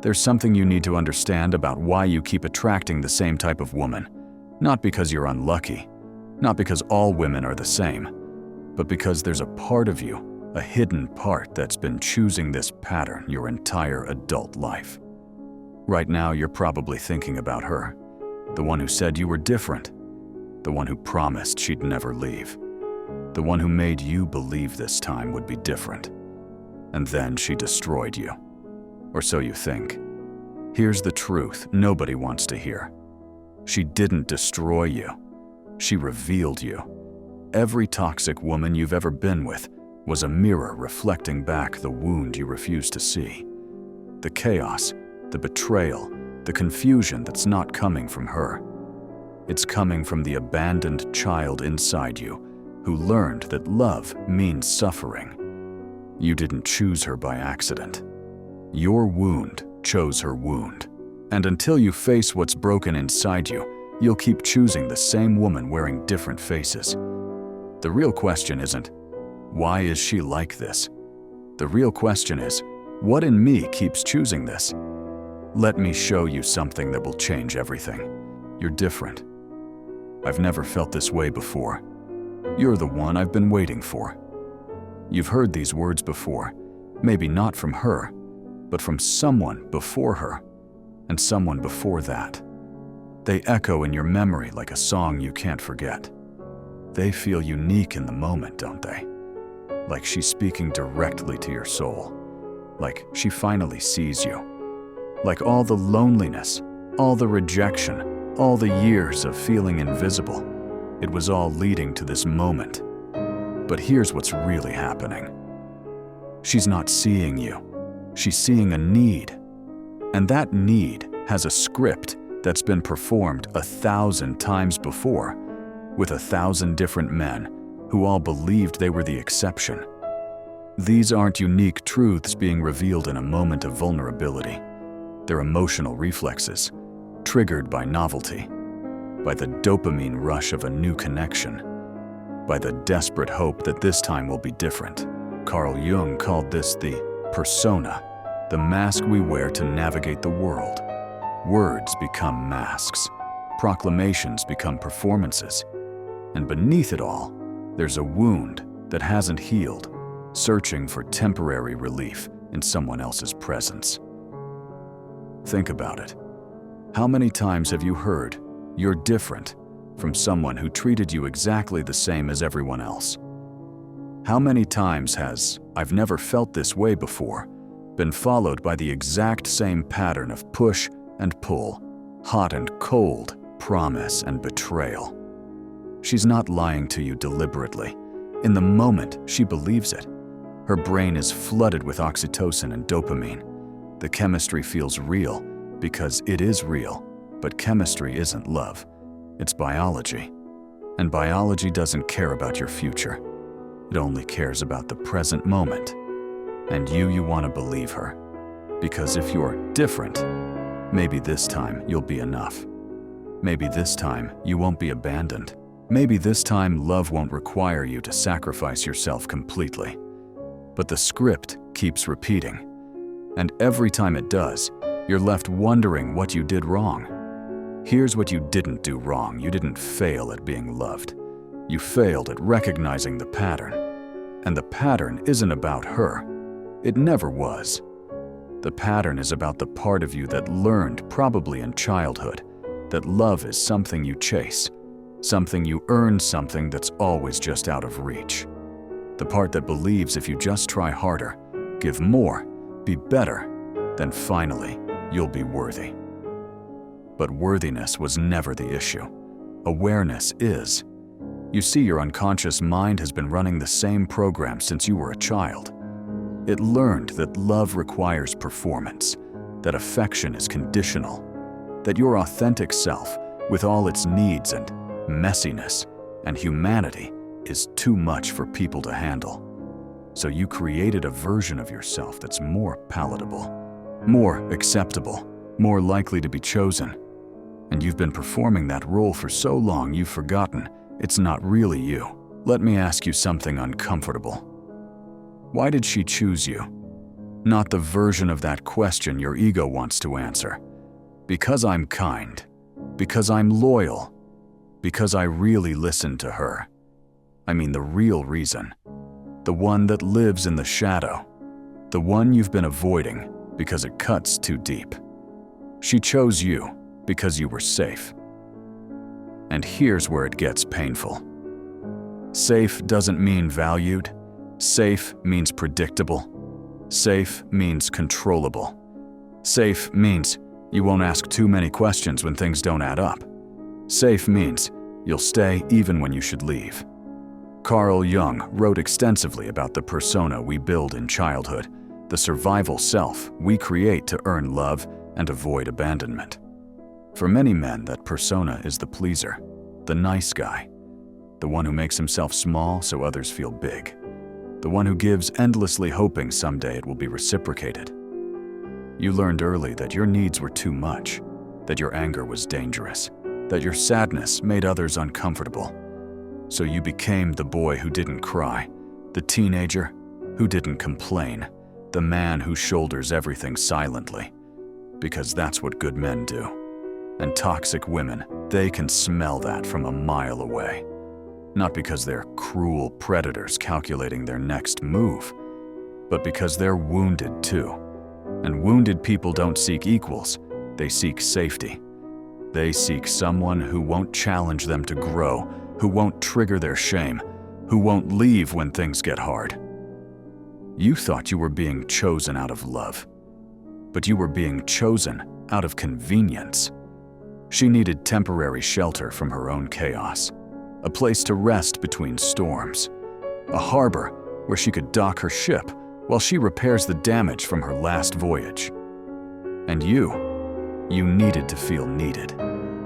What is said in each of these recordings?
There's something you need to understand about why you keep attracting the same type of woman. Not because you're unlucky, not because all women are the same, but because there's a part of you, a hidden part that's been choosing this pattern your entire adult life. Right now, you're probably thinking about her, the one who said you were different, the one who promised she'd never leave, the one who made you believe this time would be different. And then she destroyed you. Or so you think. Here's the truth nobody wants to hear. She didn't destroy you. She revealed you. Every toxic woman you've ever been with was a mirror reflecting back the wound you refused to see. The chaos, the betrayal, the confusion that's not coming from her. It's coming from the abandoned child inside you who learned that love means suffering. You didn't choose her by accident. Your wound chose her wound. And until you face what's broken inside you, you'll keep choosing the same woman wearing different faces. The real question isn't, why is she like this? The real question is, what in me keeps choosing this? Let me show you something that will change everything. You're different. I've never felt this way before. You're the one I've been waiting for. You've heard these words before, maybe not from her, but from someone before her, and someone before that. They echo in your memory like a song you can't forget. They feel unique in the moment, don't they? Like she's speaking directly to your soul. Like she finally sees you. Like all the loneliness, all the rejection, all the years of feeling invisible, it was all leading to this moment. But here's what's really happening. She's not seeing you. She's seeing a need. And that need has a script that's been performed 1,000 times before, with 1,000 different men who all believed they were the exception. These aren't unique truths being revealed in a moment of vulnerability. They're emotional reflexes, triggered by novelty, by the dopamine rush of a new connection, by the desperate hope that this time will be different. Carl Jung called this the persona, the mask we wear to navigate the world. Words become masks, proclamations become performances, and beneath it all, there's a wound that hasn't healed, searching for temporary relief in someone else's presence. Think about it. How many times have you heard, "You're different," from someone who treated you exactly the same as everyone else? How many times has "I've never felt this way before" been followed by the exact same pattern of push and pull, hot and cold, promise and betrayal? She's not lying to you deliberately. In the moment, she believes it. Her brain is flooded with oxytocin and dopamine. The chemistry feels real because it is real, but chemistry isn't love. It's biology. And biology doesn't care about your future. It only cares about the present moment. And you want to believe her. Because if you're different, maybe this time you'll be enough. Maybe this time you won't be abandoned. Maybe this time love won't require you to sacrifice yourself completely. But the script keeps repeating. And every time it does, you're left wondering what you did wrong. Here's what you didn't do wrong. You didn't fail at being loved. You failed at recognizing the pattern. And the pattern isn't about her. It never was. The pattern is about the part of you that learned, probably in childhood, that love is something you chase, something you earn, something that's always just out of reach. The part that believes if you just try harder, give more, be better, then finally you'll be worthy. But worthiness was never the issue. Awareness is. You see, your unconscious mind has been running the same program since you were a child. It learned that love requires performance, that affection is conditional, that your authentic self, with all its needs and messiness and humanity, is too much for people to handle. So you created a version of yourself that's more palatable, more acceptable, more likely to be chosen. And you've been performing that role for so long you've forgotten it's not really you. Let me ask you something uncomfortable. Why did she choose you? not the version of that question your ego wants to answer. Because I'm kind, because I'm loyal, because I really listen to her. I mean the real reason. The one that lives in the shadow. The one you've been avoiding because it cuts too deep. She chose you because you were safe. And here's where it gets painful. Safe doesn't mean valued. Safe means predictable. Safe means controllable. Safe means you won't ask too many questions when things don't add up. Safe means you'll stay even when you should leave. Carl Jung wrote extensively about the persona we build in childhood, the survival self we create to earn love and avoid abandonment. For many men, that persona is the pleaser, the nice guy, the one who makes himself small so others feel big, the one who gives endlessly hoping someday it will be reciprocated. You learned early that your needs were too much, that your anger was dangerous, that your sadness made others uncomfortable. So you became the boy who didn't cry, the teenager who didn't complain, the man who shoulders everything silently. Because that's what good men do. And toxic women, they can smell that from a mile away. Not because they're cruel predators calculating their next move, but because they're wounded too. And wounded people don't seek equals, they seek safety. They seek someone who won't challenge them to grow, who won't trigger their shame, who won't leave when things get hard. You thought you were being chosen out of love, but you were being chosen out of convenience. She needed temporary shelter from her own chaos, a place to rest between storms, a harbor where she could dock her ship while she repairs the damage from her last voyage. And you needed to feel needed,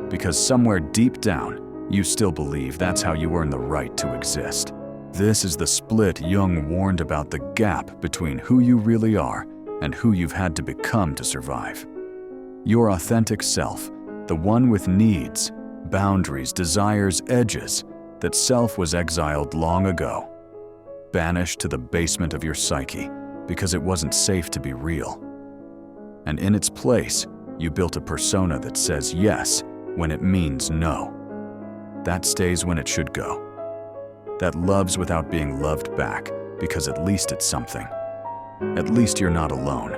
because somewhere deep down, you still believe that's how you earn the right to exist. This is the split Jung warned about, the gap between who you really are and who you've had to become to survive. Your authentic self, the one with needs, boundaries, desires, edges, that self was exiled long ago, banished to the basement of your psyche because it wasn't safe to be real. And in its place, you built a persona that says yes when it means no. That stays when it should go. That loves without being loved back because at least it's something. At least you're not alone.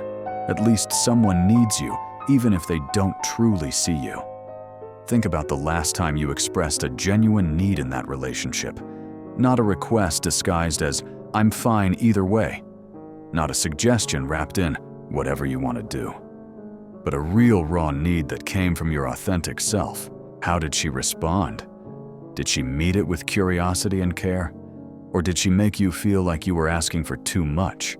At least someone needs you, even if they don't truly see you. Think about the last time you expressed a genuine need in that relationship. Not a request disguised as, "I'm fine either way." Not a suggestion wrapped in, "whatever you want to do." But a real raw need that came from your authentic self. How did she respond? Did she meet it with curiosity and care? Or did she make you feel like you were asking for too much?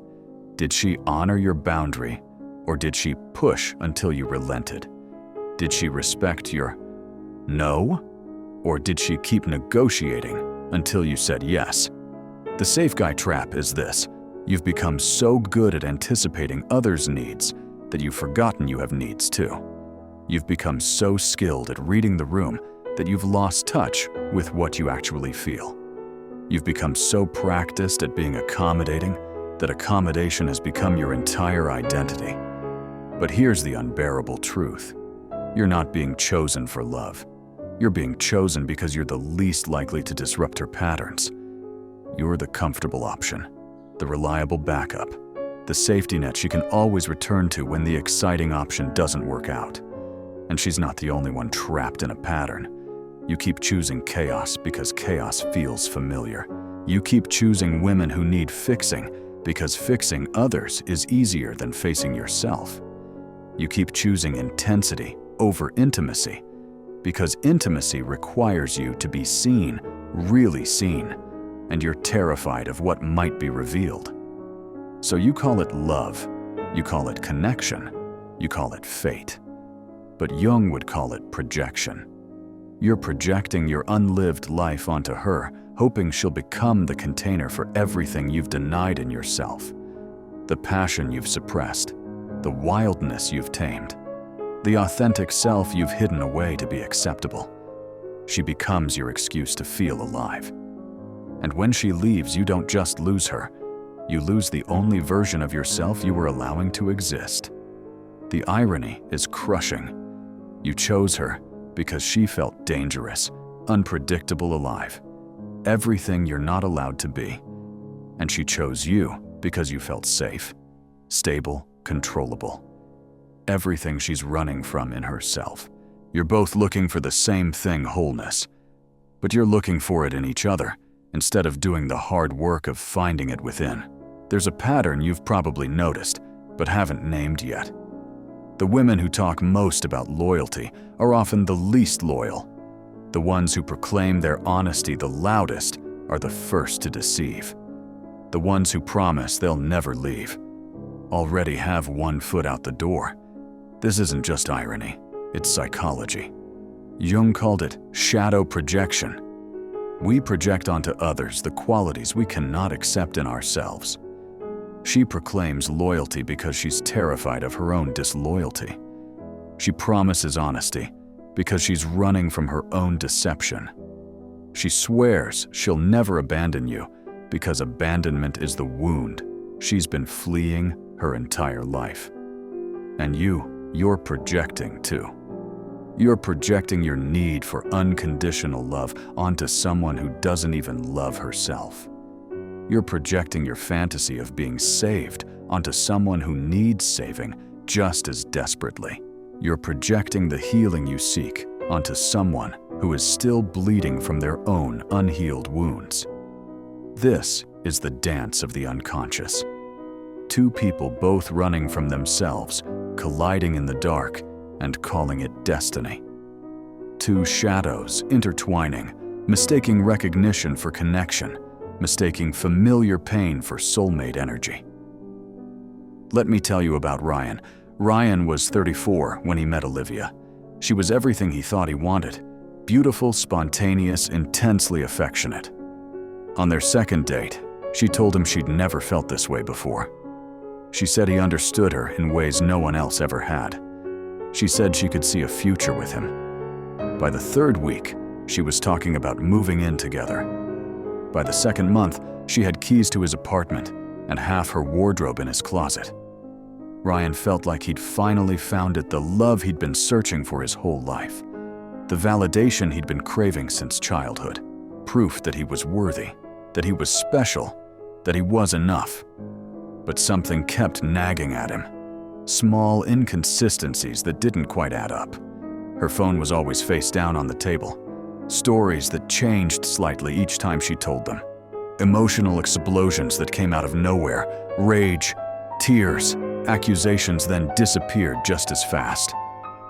Did she honor your boundary? Or did she push until you relented? Did she respect your no? Or did she keep negotiating until you said yes? The safe guy trap is this. You've become so good at anticipating others' needs that you've forgotten you have needs too. You've become so skilled at reading the room that you've lost touch with what you actually feel. You've become so practiced at being accommodating that accommodation has become your entire identity. But here's the unbearable truth. You're not being chosen for love. You're being chosen because you're the least likely to disrupt her patterns. You're the comfortable option, the reliable backup, the safety net she can always return to when the exciting option doesn't work out. And she's not the only one trapped in a pattern. You keep choosing chaos because chaos feels familiar. You keep choosing women who need fixing because fixing others is easier than facing yourself. You keep choosing intensity over intimacy because intimacy requires you to be seen, really seen, and you're terrified of what might be revealed. So you call it love, you call it connection, you call it fate. But Jung would call it projection. You're projecting your unlived life onto her, hoping she'll become the container for everything you've denied in yourself. The passion you've suppressed, the wildness you've tamed, the authentic self you've hidden away to be acceptable. She becomes your excuse to feel alive. And when she leaves, you don't just lose her, you lose the only version of yourself you were allowing to exist. The irony is crushing. You chose her because she felt dangerous, unpredictable, alive. Everything you're not allowed to be. And she chose you because you felt safe, stable, controllable. Everything she's running from in herself. You're both looking for the same thing, wholeness. But you're looking for it in each other, instead of doing the hard work of finding it within. There's a pattern you've probably noticed, but haven't named yet. The women who talk most about loyalty are often the least loyal. The ones who proclaim their honesty the loudest are the first to deceive. The ones who promise they'll never leave already have one foot out the door. This isn't just irony, it's psychology. Jung called it shadow projection. We project onto others the qualities we cannot accept in ourselves. She proclaims loyalty because she's terrified of her own disloyalty. She promises honesty because she's running from her own deception. She swears she'll never abandon you because abandonment is the wound she's been fleeing her entire life. And you're projecting too. You're projecting your need for unconditional love onto someone who doesn't even love herself. You're projecting your fantasy of being saved onto someone who needs saving just as desperately. You're projecting the healing you seek onto someone who is still bleeding from their own unhealed wounds. This is the dance of the unconscious. Two people both running from themselves, colliding in the dark, and calling it destiny. Two shadows intertwining, mistaking recognition for connection, mistaking familiar pain for soulmate energy. Let me tell you about Ryan. Ryan was 34 when he met Olivia. She was everything he thought he wanted. Beautiful, spontaneous, intensely affectionate. On their second date, she told him she'd never felt this way before. She said he understood her in ways no one else ever had. She said she could see a future with him. By the third week, she was talking about moving in together. By the second month, she had keys to his apartment and half her wardrobe in his closet. Ryan felt like he'd finally found it, the love he'd been searching for his whole life. The validation he'd been craving since childhood. Proof that he was worthy, that he was special, that he was enough. But something kept nagging at him. Small inconsistencies that didn't quite add up. Her phone was always face down on the table. Stories that changed slightly each time she told them. Emotional explosions that came out of nowhere. Rage, tears, accusations then disappeared just as fast.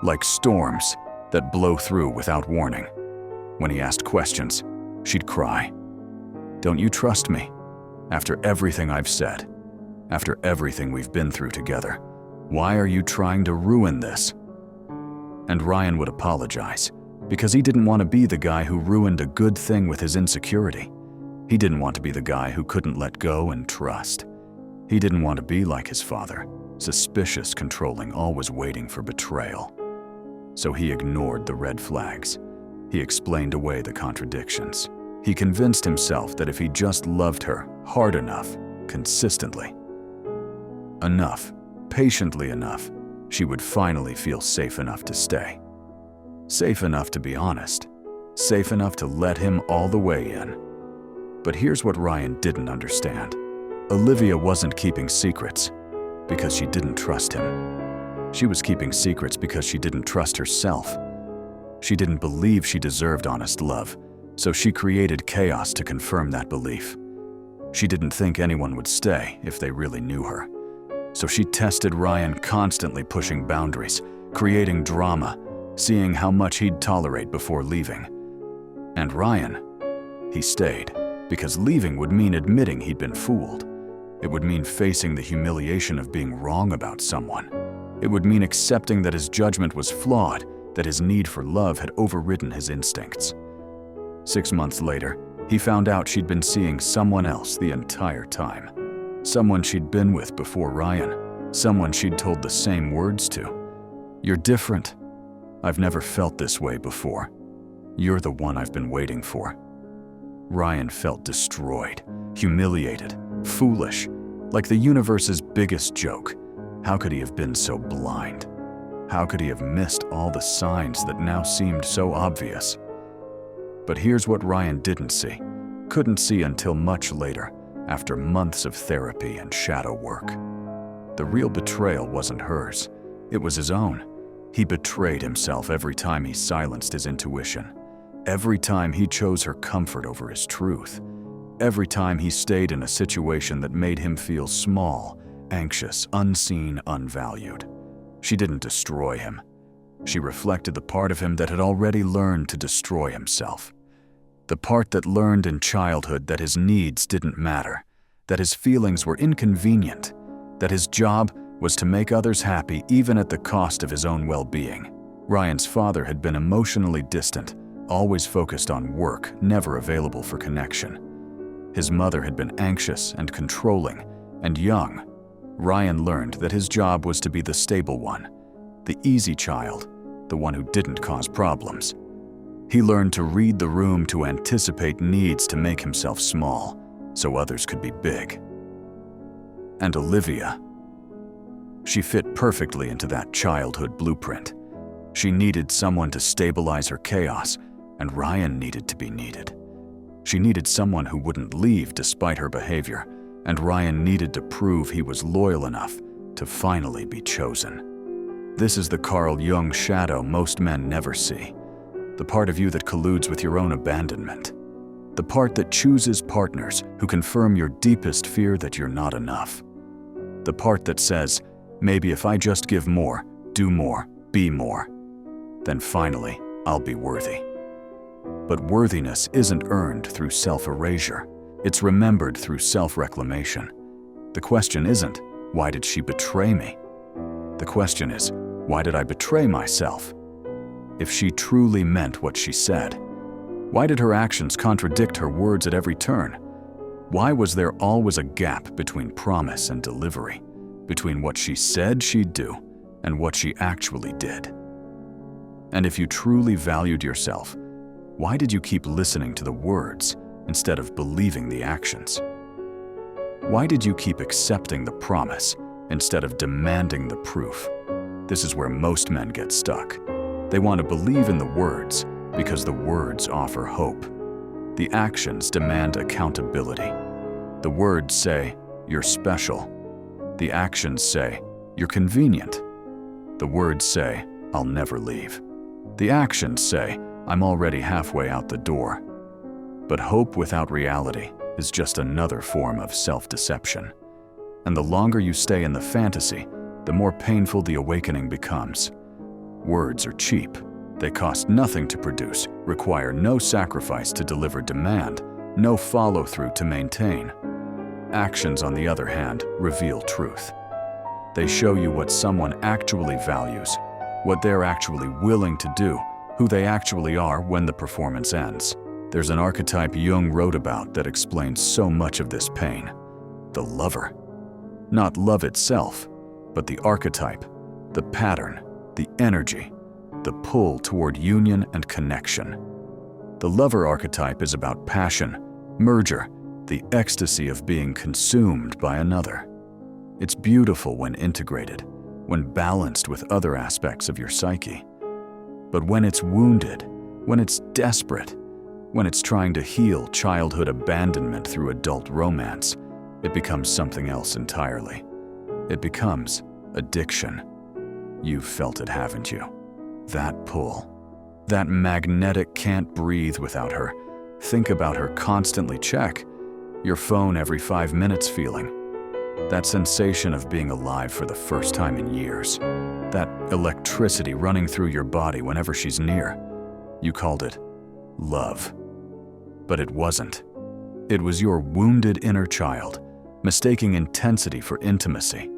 Like storms that blow through without warning. When he asked questions, she'd cry. "Don't you trust me? After everything I've said, after everything we've been through together, why are you trying to ruin this?" And Ryan would apologize, because he didn't want to be the guy who ruined a good thing with his insecurity. He didn't want to be the guy who couldn't let go and trust. He didn't want to be like his father, suspicious, controlling, always waiting for betrayal. So he ignored the red flags. He explained away the contradictions. He convinced himself that if he just loved her hard enough, consistently enough, patiently enough, she would finally feel safe enough to stay. Safe enough to be honest. Safe enough to let him all the way in. But here's what Ryan didn't understand. Olivia wasn't keeping secrets because she didn't trust him. She was keeping secrets because she didn't trust herself. She didn't believe she deserved honest love, so she created chaos to confirm that belief. She didn't think anyone would stay if they really knew her. So she tested Ryan, constantly pushing boundaries, creating drama, seeing how much he'd tolerate before leaving. And Ryan, he stayed, because leaving would mean admitting he'd been fooled. It would mean facing the humiliation of being wrong about someone. It would mean accepting that his judgment was flawed, that his need for love had overridden his instincts. 6 months later, he found out she'd been seeing someone else the entire time. Someone she'd been with before Ryan. Someone she'd told the same words to. "You're different. I've never felt this way before. You're the one I've been waiting for." Ryan felt destroyed, humiliated, foolish, like the universe's biggest joke. How could he have been so blind? How could he have missed all the signs that now seemed so obvious? But here's what Ryan didn't see, couldn't see until much later, after months of therapy and shadow work. The real betrayal wasn't hers, it was his own. He betrayed himself every time he silenced his intuition, every time he chose her comfort over his truth, every time he stayed in a situation that made him feel small, anxious, unseen, unvalued. She didn't destroy him. She reflected the part of him that had already learned to destroy himself. The part that learned in childhood that his needs didn't matter, that his feelings were inconvenient, that his job was to make others happy even at the cost of his own well-being. Ryan's father had been emotionally distant, always focused on work, never available for connection. His mother had been anxious and controlling, and young, Ryan learned that his job was to be the stable one, the easy child, the one who didn't cause problems. He learned to read the room, to anticipate needs, to make himself small, so others could be big. And Olivia, she fit perfectly into that childhood blueprint. She needed someone to stabilize her chaos, and Ryan needed to be needed. She needed someone who wouldn't leave despite her behavior, and Ryan needed to prove he was loyal enough to finally be chosen. This is the Carl Jung shadow most men never see. The part of you that colludes with your own abandonment. The part that chooses partners who confirm your deepest fear that you're not enough. The part that says, maybe if I just give more, do more, be more, then finally I'll be worthy. But worthiness isn't earned through self-erasure. It's remembered through self-reclamation. The question isn't, why did she betray me? The question is, why did I betray myself? If she truly meant what she said, why did her actions contradict her words at every turn? Why was there always a gap between promise and delivery, between what she said she'd do and what she actually did? And if you truly valued yourself, why did you keep listening to the words instead of believing the actions? Why did you keep accepting the promise instead of demanding the proof? This is where most men get stuck. They want to believe in the words because the words offer hope. The actions demand accountability. The words say, you're special. The actions say, you're convenient. The words say, I'll never leave. The actions say, I'm already halfway out the door. But hope without reality is just another form of self-deception. And the longer you stay in the fantasy, the more painful the awakening becomes. Words are cheap. They cost nothing to produce, require no sacrifice to deliver demand, no follow-through to maintain. Actions, on the other hand, reveal truth. They show you what someone actually values, what they're actually willing to do, who they actually are when the performance ends. There's an archetype Jung wrote about that explains so much of this pain: the lover. Not love itself, but the archetype, the pattern, the energy, the pull toward union and connection. The lover archetype is about passion, merger, the ecstasy of being consumed by another. It's beautiful when integrated, when balanced with other aspects of your psyche. But when it's wounded, when it's desperate, when it's trying to heal childhood abandonment through adult romance, it becomes something else entirely. It becomes addiction. You've felt it, haven't you? That pull. That magnetic can't breathe without her. Think about her constantly, check your phone every 5 minutes feeling. That sensation of being alive for the first time in years. That electricity running through your body whenever she's near. You called it love. But it wasn't. It was your wounded inner child, mistaking intensity for intimacy,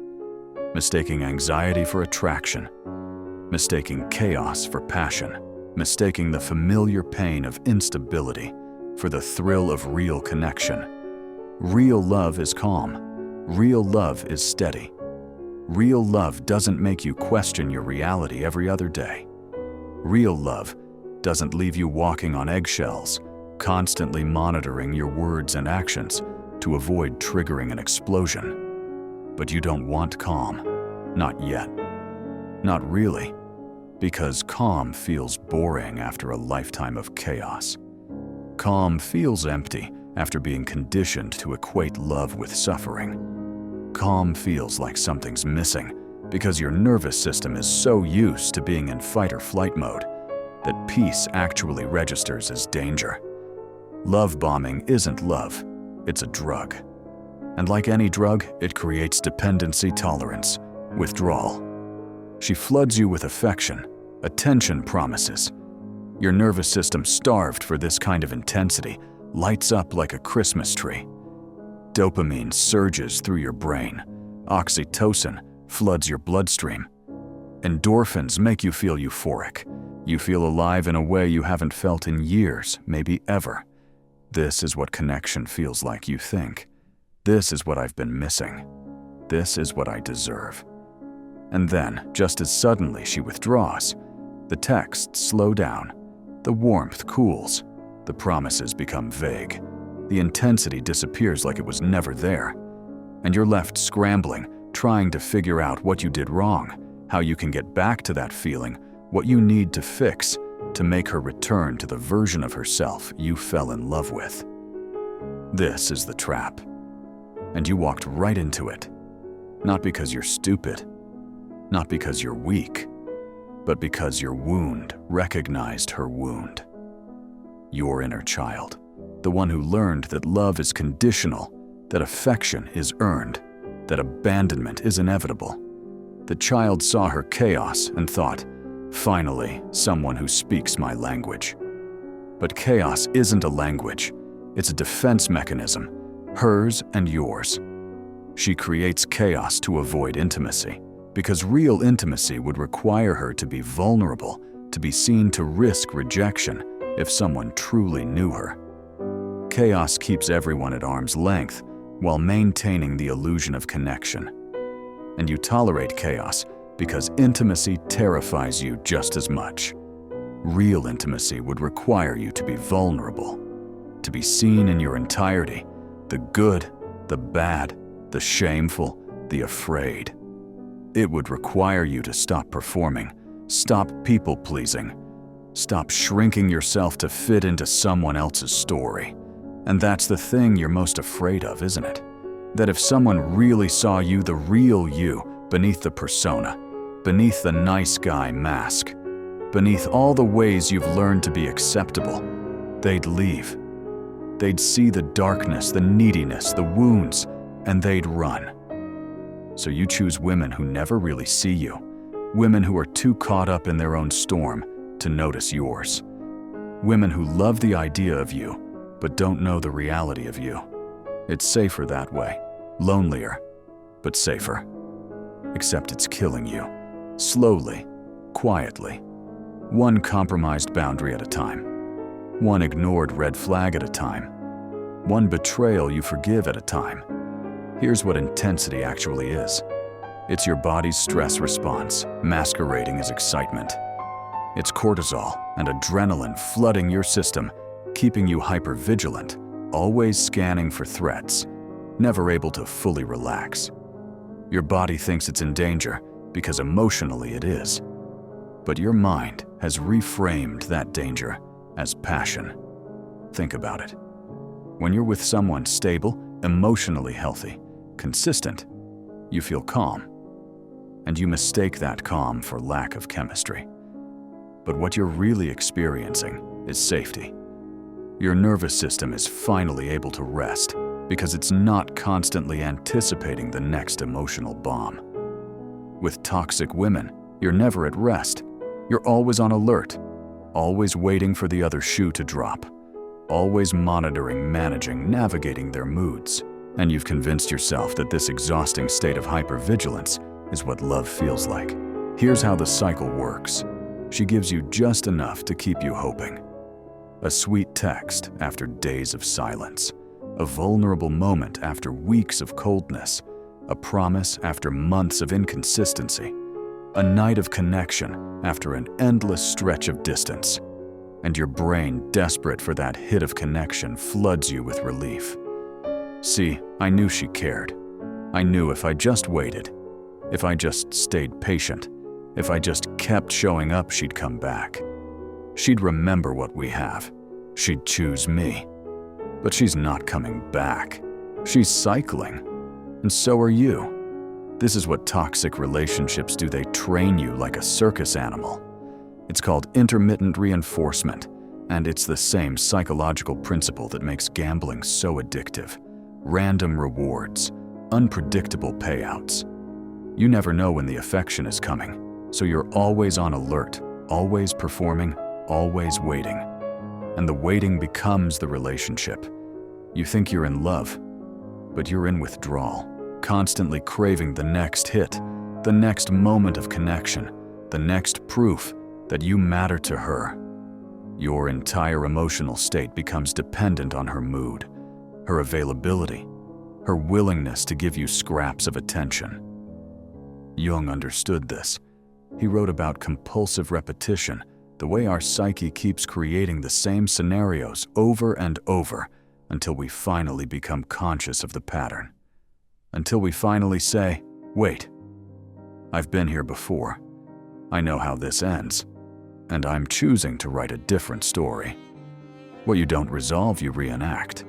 mistaking anxiety for attraction, mistaking chaos for passion, mistaking the familiar pain of instability for the thrill of real connection. Real love is calm. Real love is steady. Real love doesn't make you question your reality every other day. Real love doesn't leave you walking on eggshells, constantly monitoring your words and actions to avoid triggering an explosion. But you don't want calm. Not yet. Not really. Because calm feels boring after a lifetime of chaos. Calm feels empty after being conditioned to equate love with suffering. Calm feels like something's missing because your nervous system is so used to being in fight or flight mode that peace actually registers as danger. Love bombing isn't love, it's a drug. And like any drug, it creates dependency tolerance, withdrawal. She floods you with affection, attention promises. Your nervous system, starved for this kind of intensity, lights up like a Christmas tree. Dopamine surges through your brain. Oxytocin floods your bloodstream. Endorphins make you feel euphoric. You feel alive in a way you haven't felt in years, maybe ever. This is what connection feels like, you think. This is what I've been missing. This is what I deserve. And then, just as suddenly she withdraws, the texts slow down, the warmth cools, the promises become vague, the intensity disappears like it was never there, and you're left scrambling, trying to figure out what you did wrong, how you can get back to that feeling, what you need to fix to make her return to the version of herself you fell in love with. This is the trap. And you walked right into it. Not because you're stupid, not because you're weak, but because your wound recognized her wound. Your inner child, the one who learned that love is conditional, that affection is earned, that abandonment is inevitable. The child saw her chaos and thought, finally, someone who speaks my language. But chaos isn't a language, it's a defense mechanism, hers and yours. She creates chaos to avoid intimacy, because real intimacy would require her to be vulnerable, to be seen to risk rejection if someone truly knew her. Chaos keeps everyone at arm's length while maintaining the illusion of connection. And you tolerate chaos because intimacy terrifies you just as much. Real intimacy would require you to be vulnerable, to be seen in your entirety, the good, the bad, the shameful, the afraid. It would require you to stop performing, stop people-pleasing, stop shrinking yourself to fit into someone else's story. And that's the thing you're most afraid of, isn't it? That if someone really saw you, the real you, beneath the persona, beneath the nice guy mask, beneath all the ways you've learned to be acceptable, they'd leave. They'd see the darkness, the neediness, the wounds, and they'd run. So you choose women who never really see you, women who are too caught up in their own storm to notice yours, women who love the idea of you but don't know the reality of you. It's safer that way, lonelier, but safer. Except it's killing you, slowly, quietly, one compromised boundary at a time, one ignored red flag at a time, one betrayal you forgive at a time. Here's what intensity actually is. It's your body's stress response masquerading as excitement. It's cortisol and adrenaline flooding your system, keeping you hypervigilant, always scanning for threats, never able to fully relax. Your body thinks it's in danger because emotionally it is. But your mind has reframed that danger as passion. Think about it. When you're with someone stable, emotionally healthy, consistent, you feel calm. And you mistake that calm for lack of chemistry. But what you're really experiencing is safety. Your nervous system is finally able to rest because it's not constantly anticipating the next emotional bomb. With toxic women, you're never at rest. You're always on alert, always waiting for the other shoe to drop, always monitoring, managing, navigating their moods. And you've convinced yourself that this exhausting state of hypervigilance is what love feels like. Here's how the cycle works. She gives you just enough to keep you hoping. A sweet text after days of silence. A vulnerable moment after weeks of coldness. A promise after months of inconsistency. A night of connection after an endless stretch of distance. And your brain, desperate for that hit of connection, floods you with relief. See, I knew she cared. I knew if I just waited, if I just stayed patient, if I just kept showing up, she'd come back. She'd remember what we have. She'd choose me. But she's not coming back. She's cycling. And so are you. This is what toxic relationships do. They train you like a circus animal. It's called intermittent reinforcement, and it's the same psychological principle that makes gambling so addictive. Random rewards, unpredictable payouts. You never know when the affection is coming, so you're always on alert, always performing, always waiting. And the waiting becomes the relationship. You think you're in love, but you're in withdrawal, constantly craving the next hit, the next moment of connection, the next proof that you matter to her. Your entire emotional state becomes dependent on her mood, her availability, her willingness to give you scraps of attention. Jung understood this. He wrote about compulsive repetition, the way our psyche keeps creating the same scenarios over and over until we finally become conscious of the pattern. Until we finally say, wait, I've been here before. I know how this ends, and I'm choosing to write a different story. What you don't resolve, you reenact.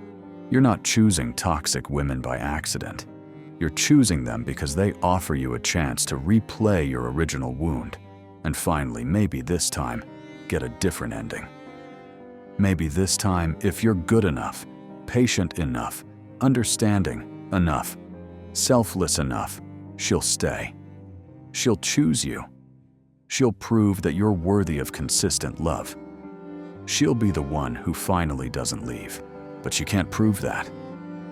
You're not choosing toxic women by accident. You're choosing them because they offer you a chance to replay your original wound, and finally, maybe this time, get a different ending. Maybe this time, if you're good enough, patient enough, understanding enough, selfless enough, she'll stay. She'll choose you. She'll prove that you're worthy of consistent love. She'll be the one who finally doesn't leave. But she can't prove that,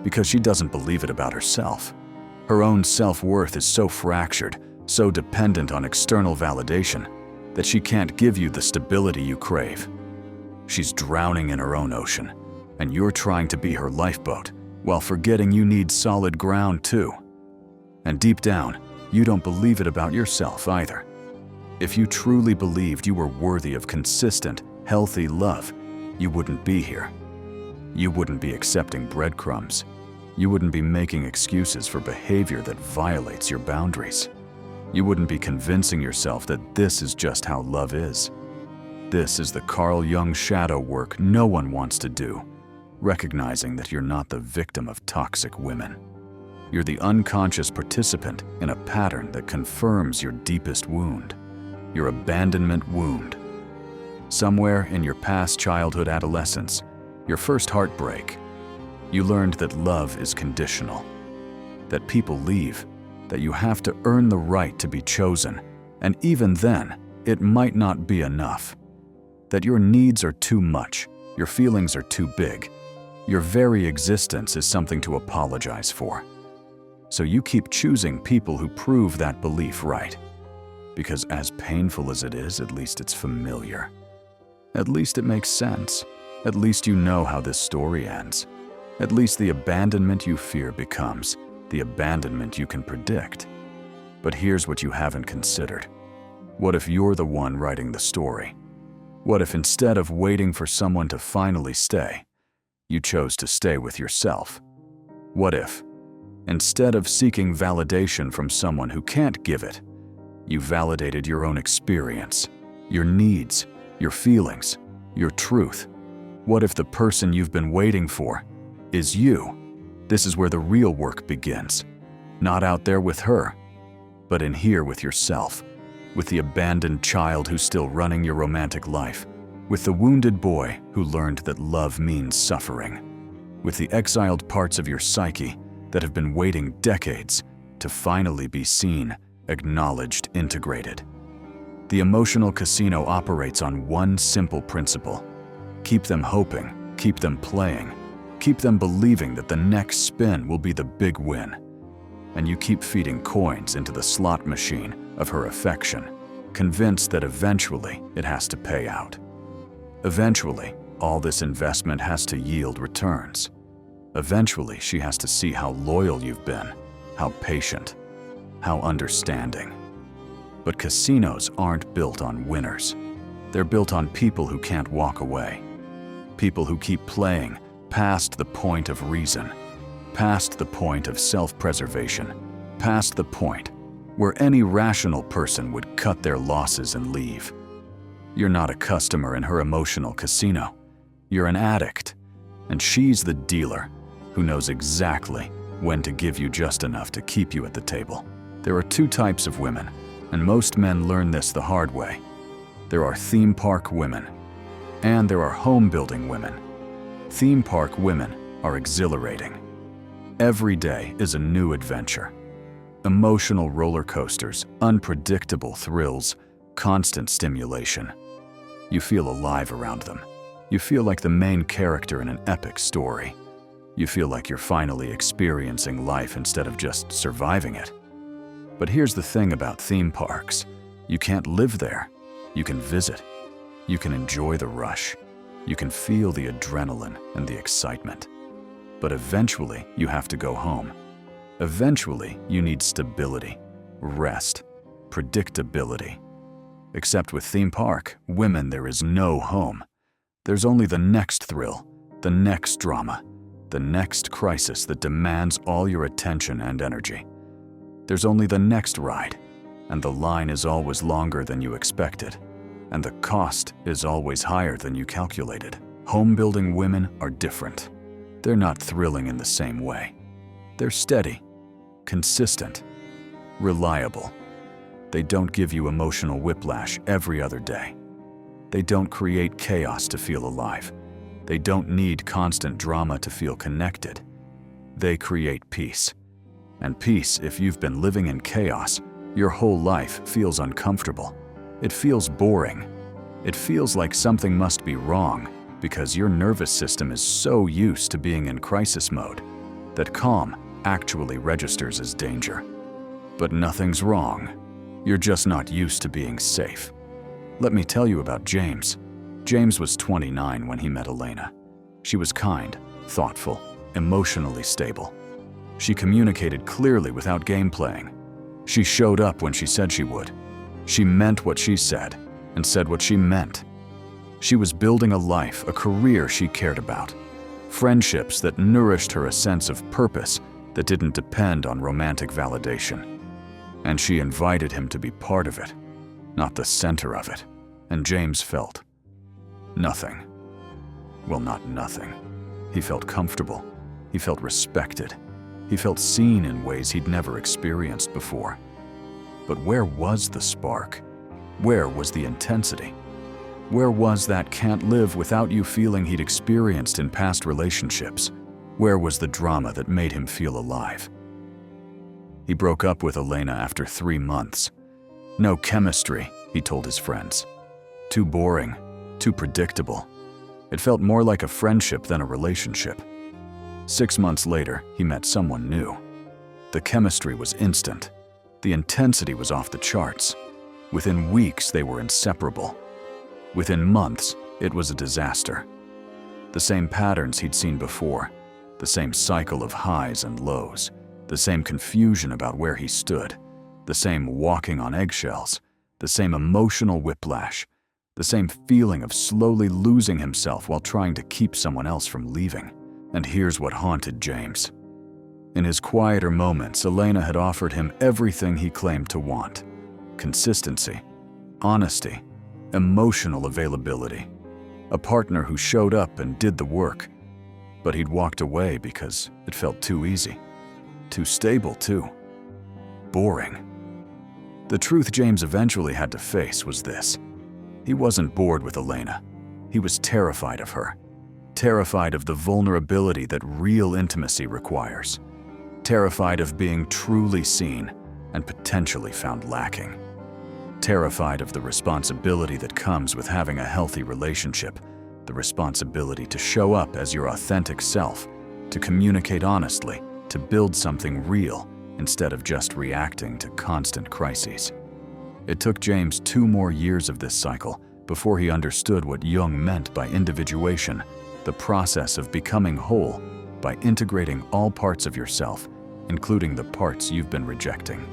because she doesn't believe it about herself. Her own self-worth is so fractured, so dependent on external validation, that she can't give you the stability you crave. She's drowning in her own ocean, and you're trying to be her lifeboat, while forgetting you need solid ground too. And deep down, you don't believe it about yourself either. If you truly believed you were worthy of consistent, healthy love, you wouldn't be here. You wouldn't be accepting breadcrumbs. You wouldn't be making excuses for behavior that violates your boundaries. You wouldn't be convincing yourself that this is just how love is. This is the Carl Jung shadow work no one wants to do, recognizing that you're not the victim of toxic women. You're the unconscious participant in a pattern that confirms your deepest wound, your abandonment wound. Somewhere in your past childhood, adolescence, your first heartbreak, you learned that love is conditional, that people leave, that you have to earn the right to be chosen, and even then, it might not be enough, that your needs are too much, your feelings are too big, your very existence is something to apologize for. So you keep choosing people who prove that belief right, because as painful as it is, at least it's familiar. At least it makes sense. At least you know how this story ends. At least the abandonment you fear becomes the abandonment you can predict. But here's what you haven't considered. What if you're the one writing the story? What if instead of waiting for someone to finally stay, you chose to stay with yourself? What if, instead of seeking validation from someone who can't give it, you validated your own experience, your needs, your feelings, your truth? What if the person you've been waiting for is you? This is where the real work begins. Not out there with her, but in here with yourself, with the abandoned child who's still running your romantic life, with the wounded boy who learned that love means suffering, with the exiled parts of your psyche that have been waiting decades to finally be seen, acknowledged, integrated. The emotional casino operates on one simple principle. Keep them hoping, keep them playing, keep them believing that the next spin will be the big win. And you keep feeding coins into the slot machine of her affection, convinced that eventually it has to pay out. Eventually, all this investment has to yield returns. Eventually, she has to see how loyal you've been, how patient, how understanding. But casinos aren't built on winners. They're built on people who can't walk away. People who keep playing past the point of reason, past the point of self-preservation, past the point where any rational person would cut their losses and leave. You're not a customer in her emotional casino. You're an addict, and she's the dealer who knows exactly when to give you just enough to keep you at the table. There are two types of women, and most men learn this the hard way. There are theme park women, and there are home-building women. Theme park women are exhilarating. Every day is a new adventure. Emotional roller coasters, unpredictable thrills, constant stimulation. You feel alive around them. You feel like the main character in an epic story. You feel like you're finally experiencing life instead of just surviving it. But here's the thing about theme parks. You can't live there. You can visit. You can enjoy the rush. You can feel the adrenaline and the excitement. But eventually, you have to go home. Eventually, you need stability, rest, predictability. Except with theme park women, there is no home. There's only the next thrill, the next drama, the next crisis that demands all your attention and energy. There's only the next ride, and the line is always longer than you expected, and the cost is always higher than you calculated. Home-building women are different. They're not thrilling in the same way. They're steady, consistent, reliable. They don't give you emotional whiplash every other day. They don't create chaos to feel alive. They don't need constant drama to feel connected. They create peace. And peace, if you've been living in chaos, your whole life feels uncomfortable. It feels boring. It feels like something must be wrong because your nervous system is so used to being in crisis mode that calm actually registers as danger. But nothing's wrong. You're just not used to being safe. Let me tell you about James. James was 29 when he met Elena. She was kind, thoughtful, emotionally stable. She communicated clearly without game playing. She showed up when she said she would. She meant what she said and said what she meant. She was building a life, a career she cared about, friendships that nourished her a sense of purpose that didn't depend on romantic validation. And she invited him to be part of it, not the center of it. And James felt nothing. Well, not nothing. He felt comfortable. He felt respected. He felt seen in ways he'd never experienced before. But where was the spark? Where was the intensity? Where was that can't live without you feeling he'd experienced in past relationships? Where was the drama that made him feel alive? He broke up with Elena after 3 months. No chemistry, he told his friends. Too boring, too predictable. It felt more like a friendship than a relationship. 6 months later, he met someone new. The chemistry was instant. The intensity was off the charts. Within weeks, they were inseparable. Within months, it was a disaster. The same patterns he'd seen before, the same cycle of highs and lows, the same confusion about where he stood, the same walking on eggshells, the same emotional whiplash, the same feeling of slowly losing himself while trying to keep someone else from leaving. And here's what haunted James. In his quieter moments, Elena had offered him everything he claimed to want: consistency, honesty, emotional availability, a partner who showed up and did the work. But he'd walked away because it felt too easy, too stable too, boring. The truth James eventually had to face was this. He wasn't bored with Elena. He was terrified of her. Terrified of the vulnerability that real intimacy requires. Terrified of being truly seen and potentially found lacking. Terrified of the responsibility that comes with having a healthy relationship, the responsibility to show up as your authentic self, to communicate honestly, to build something real instead of just reacting to constant crises. It took James 2 more years of this cycle before he understood what Jung meant by individuation, the process of becoming whole by integrating all parts of yourself, including the parts you've been rejecting.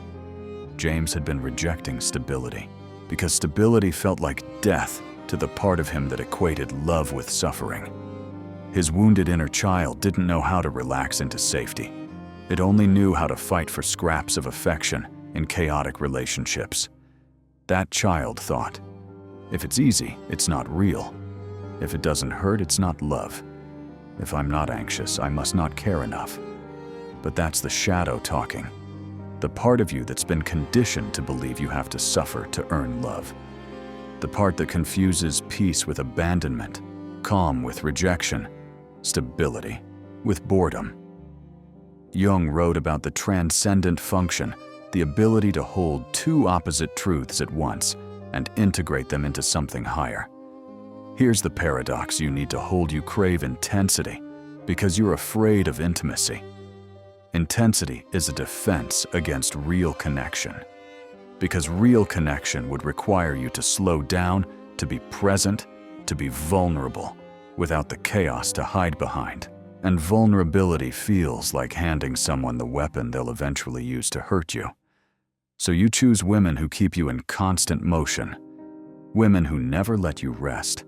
James had been rejecting stability because stability felt like death to the part of him that equated love with suffering. His wounded inner child didn't know how to relax into safety. It only knew how to fight for scraps of affection in chaotic relationships. That child thought, if it's easy, it's not real. If it doesn't hurt, it's not love. If I'm not anxious, I must not care enough. But that's the shadow talking. The part of you that's been conditioned to believe you have to suffer to earn love. The part that confuses peace with abandonment, calm with rejection, stability with boredom. Jung wrote about the transcendent function, the ability to hold two opposite truths at once and integrate them into something higher. Here's the paradox you need to hold: you crave intensity because you're afraid of intimacy. Intensity is a defense against real connection. Because real connection would require you to slow down, to be present, to be vulnerable, without the chaos to hide behind. And vulnerability feels like handing someone the weapon they'll eventually use to hurt you. So you choose women who keep you in constant motion, women who never let you rest,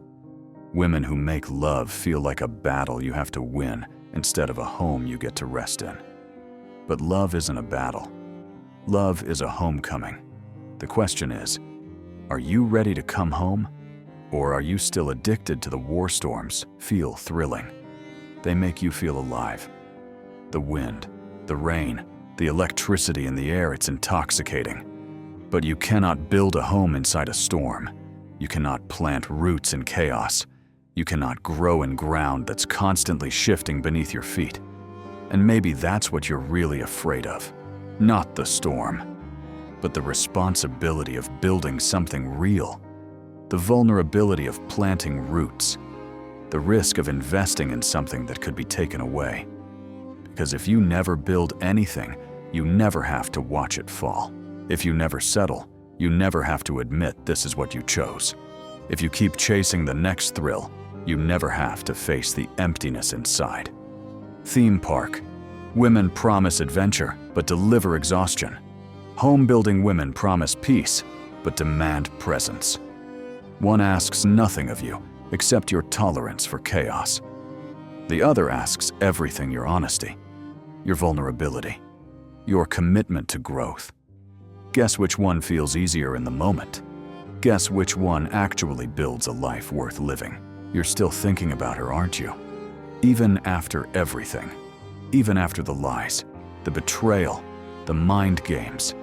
women who make love feel like a battle you have to win instead of a home you get to rest in. But love isn't a battle. Love is a homecoming. The question is, are you ready to come home? Or are you still addicted to the war storms? Feel thrilling. They make you feel alive. The wind, the rain, the electricity in the air, it's intoxicating. But you cannot build a home inside a storm. You cannot plant roots in chaos. You cannot grow in ground that's constantly shifting beneath your feet. And maybe that's what you're really afraid of. Not the storm, but the responsibility of building something real. The vulnerability of planting roots. The risk of investing in something that could be taken away. Because if you never build anything, you never have to watch it fall. If you never settle, you never have to admit this is what you chose. If you keep chasing the next thrill, you never have to face the emptiness inside. Theme park. Women promise adventure, but deliver exhaustion. Home-building women promise peace, but demand presence. One asks nothing of you, except your tolerance for chaos. The other asks everything: your honesty, your vulnerability, your commitment to growth. Guess which one feels easier in the moment? Guess which one actually builds a life worth living? You're still thinking about her, aren't you? Even after everything. Even after the lies, the betrayal, the mind games.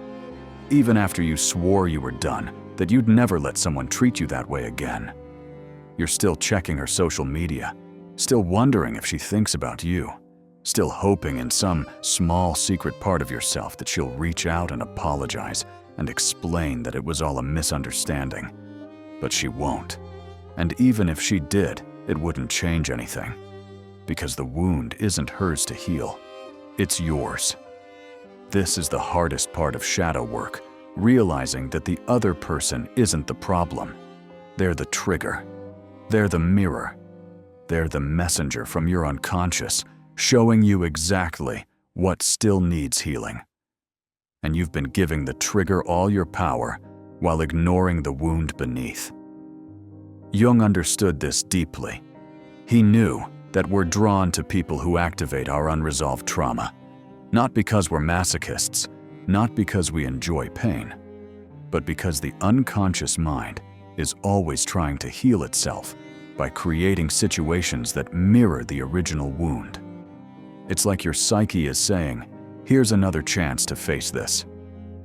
Even after you swore you were done, that you'd never let someone treat you that way again. You're still checking her social media, still wondering if she thinks about you, still hoping in some small secret part of yourself that she'll reach out and apologize and explain that it was all a misunderstanding. But she won't. And even if she did, it wouldn't change anything. Because the wound isn't hers to heal, it's yours. This is the hardest part of shadow work, realizing that the other person isn't the problem. They're the trigger. They're the mirror. They're the messenger from your unconscious, showing you exactly what still needs healing. And you've been giving the trigger all your power while ignoring the wound beneath. Jung understood this deeply. He knew that we're drawn to people who activate our unresolved trauma, not because we're masochists, not because we enjoy pain, but because the unconscious mind is always trying to heal itself by creating situations that mirror the original wound. It's like your psyche is saying, here's another chance to face this.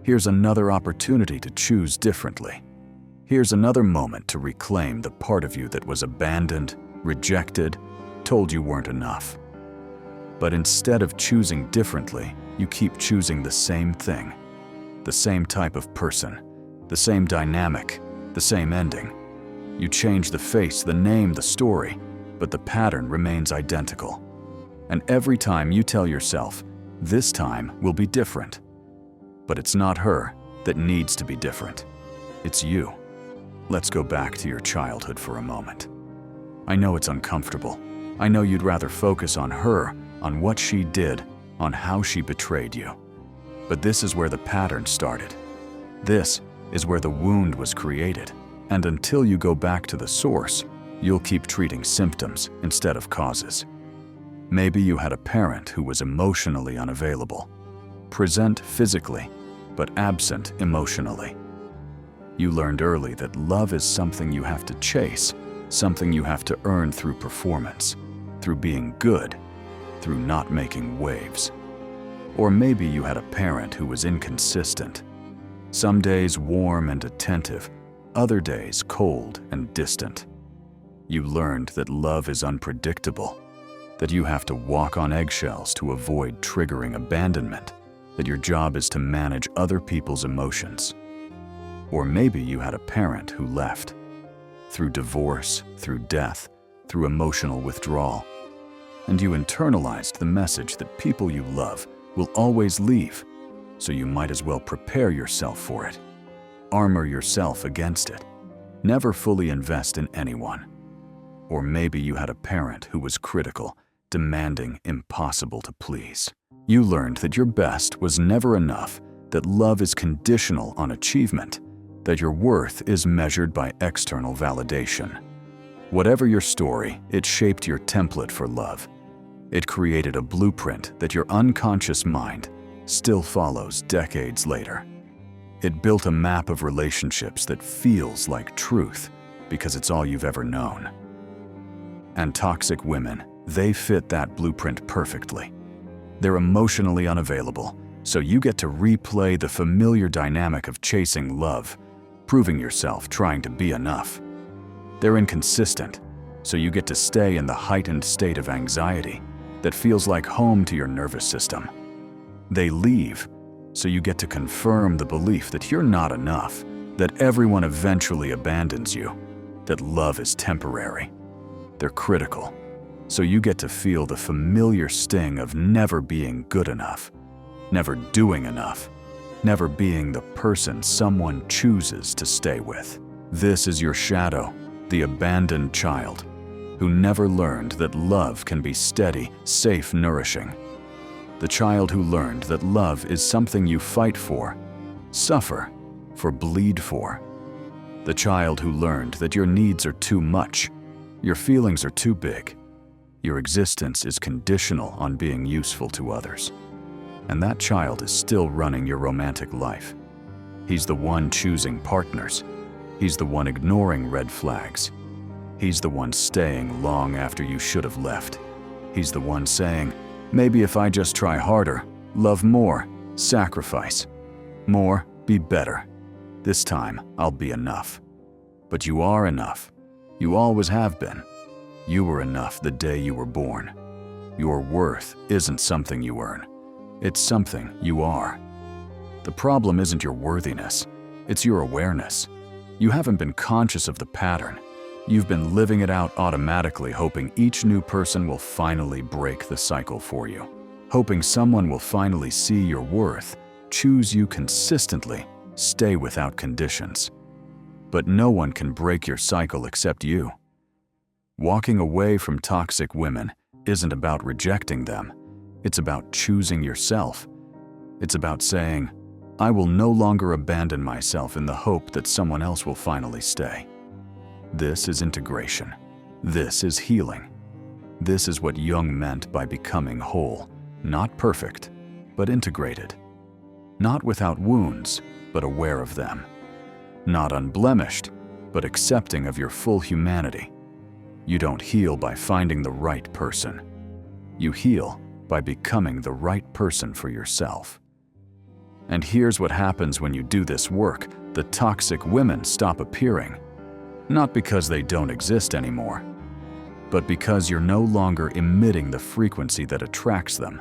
Here's another opportunity to choose differently. Here's another moment to reclaim the part of you that was abandoned, rejected, told you weren't enough. But instead of choosing differently, you keep choosing the same thing, the same type of person, the same dynamic, the same ending. You change the face, the name, the story, but the pattern remains identical. And every time you tell yourself, this time will be different. But it's not her that needs to be different. It's you. Let's go back to your childhood for a moment. I know it's uncomfortable. I know you'd rather focus on her, on what she did, on how she betrayed you. But this is where the pattern started. This is where the wound was created. And until you go back to the source, you'll keep treating symptoms instead of causes. Maybe you had a parent who was emotionally unavailable, present physically, but absent emotionally. You learned early that love is something you have to chase, something you have to earn through performance, through being good, through not making waves. Or maybe you had a parent who was inconsistent. Some days warm and attentive, other days cold and distant. You learned that love is unpredictable, that you have to walk on eggshells to avoid triggering abandonment, that your job is to manage other people's emotions. Or maybe you had a parent who left. Through divorce, through death, through emotional withdrawal. And you internalized the message that people you love will always leave, so you might as well prepare yourself for it. Armor yourself against it. Never fully invest in anyone. Or maybe you had a parent who was critical, demanding, impossible to please. You learned that your best was never enough, that love is conditional on achievement, that your worth is measured by external validation. Whatever your story, it shaped your template for love. It created a blueprint that your unconscious mind still follows decades later. It built a map of relationships that feels like truth because it's all you've ever known. And toxic women, they fit that blueprint perfectly. They're emotionally unavailable, so you get to replay the familiar dynamic of chasing love, proving yourself, trying to be enough. They're inconsistent, so you get to stay in the heightened state of anxiety that feels like home to your nervous system. They leave, so you get to confirm the belief that you're not enough, that everyone eventually abandons you, that love is temporary. They're critical, so you get to feel the familiar sting of never being good enough, never doing enough, never being the person someone chooses to stay with. This is your shadow, the abandoned child, who never learned that love can be steady, safe, nourishing. The child who learned that love is something you fight for, suffer for, bleed for. The child who learned that your needs are too much, your feelings are too big, your existence is conditional on being useful to others. And that child is still running your romantic life. He's the one choosing partners. He's the one ignoring red flags. He's the one staying long after you should have left. He's the one saying, maybe if I just try harder, love more, sacrifice more, be better. This time, I'll be enough. But you are enough. You always have been. You were enough the day you were born. Your worth isn't something you earn. It's something you are. The problem isn't your worthiness, it's your awareness. You haven't been conscious of the pattern. You've been living it out automatically, hoping each new person will finally break the cycle for you. Hoping someone will finally see your worth, choose you consistently, stay without conditions. But no one can break your cycle except you. Walking away from toxic women isn't about rejecting them. It's about choosing yourself. It's about saying, I will no longer abandon myself in the hope that someone else will finally stay. This is integration. This is healing. This is what Jung meant by becoming whole, not perfect, but integrated. Not without wounds, but aware of them. Not unblemished, but accepting of your full humanity. You don't heal by finding the right person. You heal by becoming the right person for yourself. And here's what happens when you do this work. The toxic women stop appearing. Not because they don't exist anymore, but because you're no longer emitting the frequency that attracts them.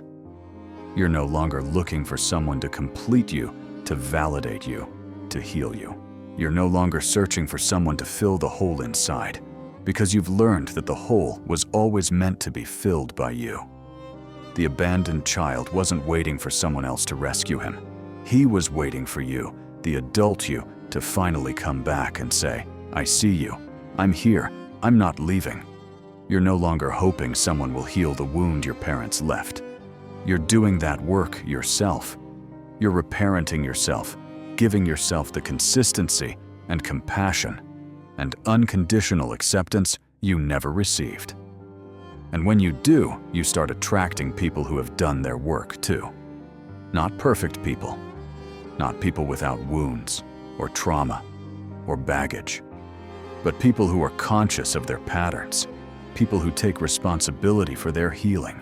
You're no longer looking for someone to complete you, to validate you, to heal you. You're no longer searching for someone to fill the hole inside, because you've learned that the hole was always meant to be filled by you. The abandoned child wasn't waiting for someone else to rescue him. He was waiting for you, the adult you, to finally come back and say, I see you. I'm here. I'm not leaving. You're no longer hoping someone will heal the wound your parents left. You're doing that work yourself. You're reparenting yourself, giving yourself the consistency and compassion and unconditional acceptance you never received. And when you do, you start attracting people who have done their work too. Not perfect people. Not people without wounds, or trauma, or baggage. But people who are conscious of their patterns. People who take responsibility for their healing.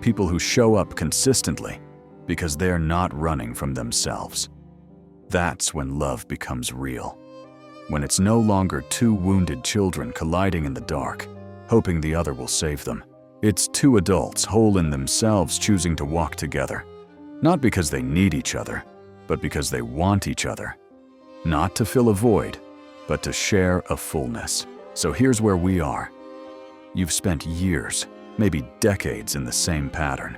People who show up consistently because they're not running from themselves. That's when love becomes real. When it's no longer two wounded children colliding in the dark, hoping the other will save them. It's two adults whole in themselves choosing to walk together. Not because they need each other, but because they want each other. Not to fill a void, but to share a fullness. So here's where we are. You've spent years, maybe decades in the same pattern.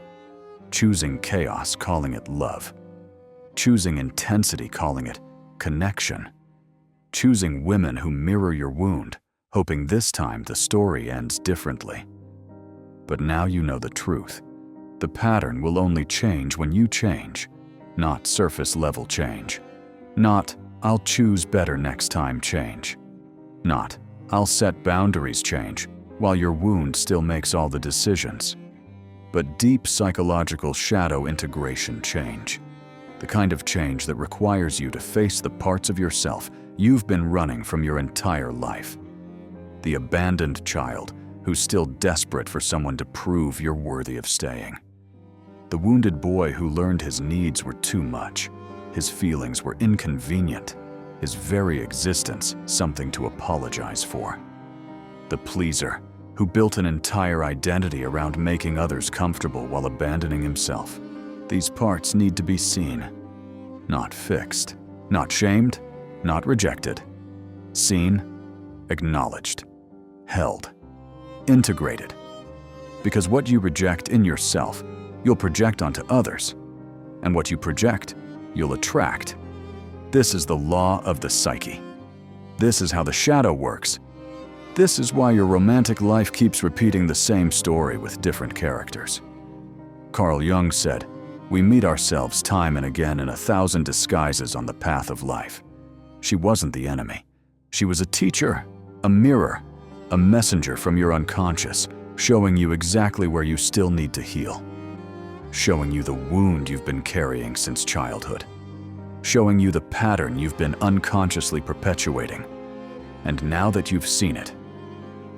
Choosing chaos, calling it love. Choosing intensity, calling it connection. Choosing women who mirror your wound, hoping this time the story ends differently. But now you know the truth. The pattern will only change when you change, not surface-level change. Not, I'll choose better next time change. Not, I'll set boundaries change, while your wound still makes all the decisions. But deep psychological shadow integration change. The kind of change that requires you to face the parts of yourself you've been running from your entire life. The abandoned child who's still desperate for someone to prove you're worthy of staying. The wounded boy who learned his needs were too much. His feelings were inconvenient. His very existence something to apologize for. The pleaser who built an entire identity around making others comfortable while abandoning himself. These parts need to be seen, not fixed, not shamed, not rejected. Seen, acknowledged, held, integrated. Because what you reject in yourself, you'll project onto others. And what you project, you'll attract. This is the law of the psyche. This is how the shadow works. This is why your romantic life keeps repeating the same story with different characters. Carl Jung said, "We meet ourselves time and again in 1,000 disguises on the path of life." She wasn't the enemy. She was a teacher, a mirror, a messenger from your unconscious, showing you exactly where you still need to heal. Showing you the wound you've been carrying since childhood. Showing you the pattern you've been unconsciously perpetuating. And now that you've seen it,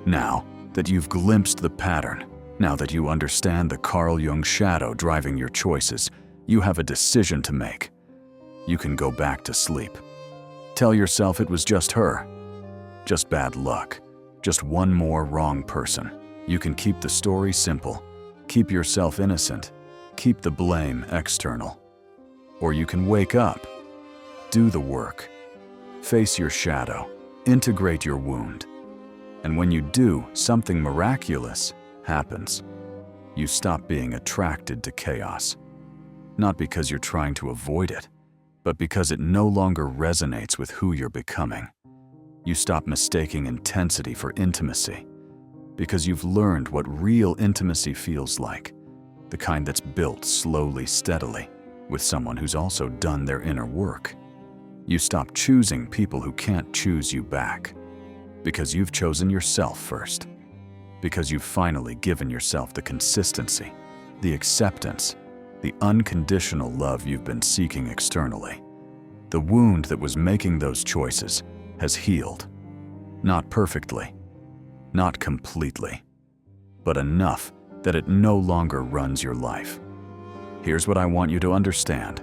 now that you've glimpsed the pattern, now that you understand the Carl Jung shadow driving your choices, you have a decision to make. You can go back to sleep. Tell yourself it was just her, just bad luck, just one more wrong person. You can keep the story simple, keep yourself innocent, keep the blame external. Or you can wake up, do the work, face your shadow, integrate your wound. And when you do, something miraculous happens. You stop being attracted to chaos. Not because you're trying to avoid it, but because it no longer resonates with who you're becoming. You stop mistaking intensity for intimacy, because you've learned what real intimacy feels like, the kind that's built slowly, steadily, with someone who's also done their inner work. You stop choosing people who can't choose you back, because you've chosen yourself first, because you've finally given yourself the consistency, the acceptance, the unconditional love you've been seeking externally. The wound that was making those choices has healed. Not perfectly, not completely, but enough that it no longer runs your life. Here's what I want you to understand.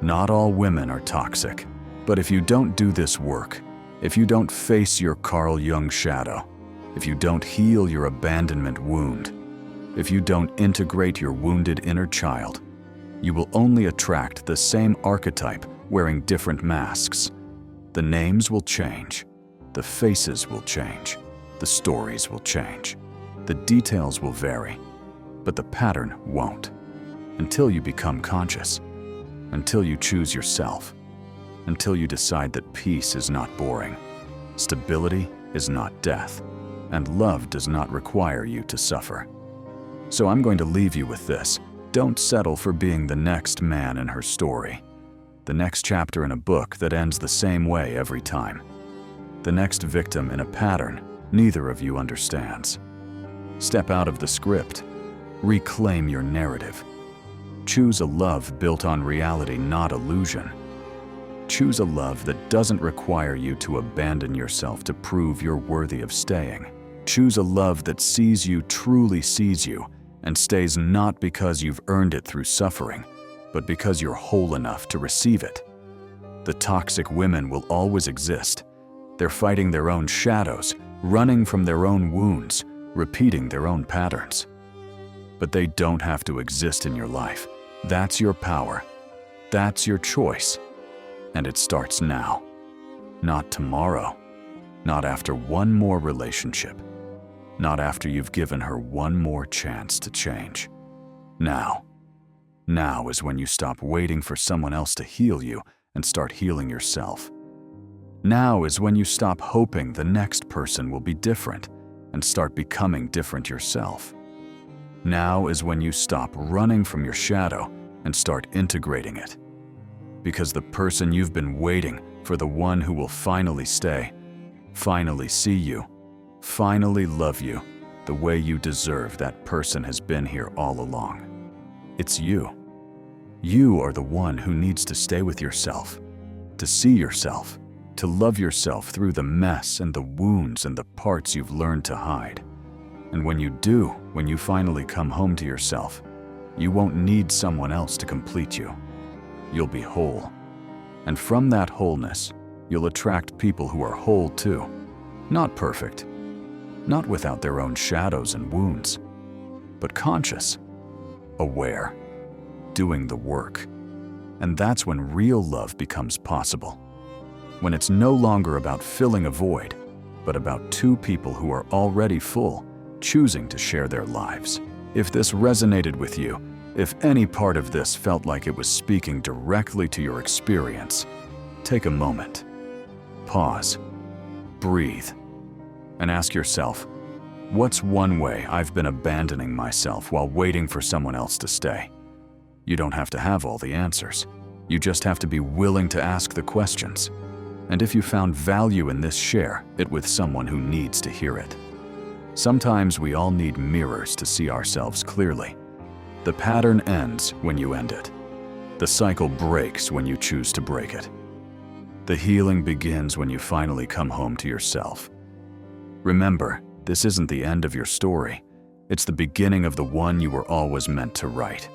Not all women are toxic, but if you don't do this work, if you don't face your Carl Jung shadow, if you don't heal your abandonment wound, if you don't integrate your wounded inner child, you will only attract the same archetype wearing different masks. The names will change, the faces will change, the stories will change, the details will vary, but the pattern won't. Until you become conscious, until you choose yourself, until you decide that peace is not boring, stability is not death, and love does not require you to suffer. So I'm going to leave you with this. Don't settle for being the next man in her story, the next chapter in a book that ends the same way every time, the next victim in a pattern neither of you understands. Step out of the script. Reclaim your narrative. Choose a love built on reality, not illusion. Choose a love that doesn't require you to abandon yourself to prove you're worthy of staying. Choose a love that sees you, truly sees you, and stays not because you've earned it through suffering, but because you're whole enough to receive it. The toxic women will always exist. They're fighting their own shadows, running from their own wounds, repeating their own patterns. But they don't have to exist in your life. That's your power. That's your choice. And it starts now. Not tomorrow. Not after one more relationship. Not after you've given her one more chance to change. Now. Now is when you stop waiting for someone else to heal you and start healing yourself. Now is when you stop hoping the next person will be different and start becoming different yourself. Now is when you stop running from your shadow and start integrating it. Because the person you've been waiting for, the one who will finally stay, finally see you, finally love you the way you deserve, that person has been here all along. It's you. You are the one who needs to stay with yourself, to see yourself, to love yourself through the mess and the wounds and the parts you've learned to hide. And when you do, when you finally come home to yourself, you won't need someone else to complete you. You'll be whole. And from that wholeness, you'll attract people who are whole too. Not perfect, not without their own shadows and wounds, but conscious, aware, doing the work. And that's when real love becomes possible. When it's no longer about filling a void, but about two people who are already full, choosing to share their lives. If this resonated with you, if any part of this felt like it was speaking directly to your experience, take a moment, pause, breathe, and ask yourself, what's one way I've been abandoning myself while waiting for someone else to stay? You don't have to have all the answers. You just have to be willing to ask the questions. And if you found value in this, share it with someone who needs to hear it. Sometimes we all need mirrors to see ourselves clearly. The pattern ends when you end it. The cycle breaks when you choose to break it. The healing begins when you finally come home to yourself. Remember, this isn't the end of your story. It's the beginning of the one you were always meant to write.